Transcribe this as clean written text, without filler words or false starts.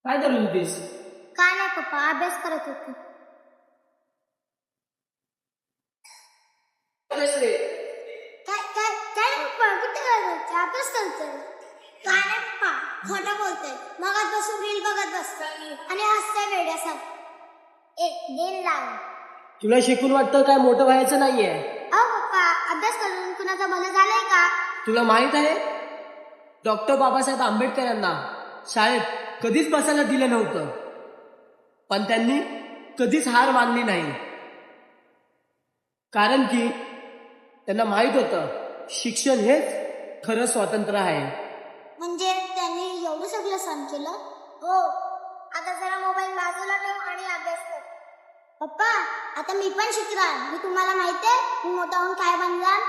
काय करत होतीस? काय नाही पप्पा, अभ्यास करत होते. काय काय काय नाही पप्पा, कुठे करत होते? अभ्यास करतोय. काय नाही पप्पा, खोटं बोलतोय. मगात बसून रील बघत बसतोय आणि हसतोय वेड्यासारखं. दिन लाव. तुला शिकून वाटतं काय मोठं व्हायचं नाहीये? अहो पप्पा, अभ्यास करून कुणाचं भलं झालंय का? तुला माहित आहे डॉक्टर बाबासाहेब आंबेडकरांना शाळेत कधीच बसायला दिलं नव्हतं, पण त्यांनी कधीच हार मानली नाही. कारण की त्यांना माहित होतं शिक्षण हेच खरं स्वातंत्र्य आहे. म्हणजे त्यांनी एवढं सगळं सहन केलं? हो. आता जरा मोबाईल बाजूला ठेव आणि अभ्यास कर. पप्पा, आता मी पण शिकणार. मी तुम्हाला माहितीये मी मोठा होऊन काय बनणार?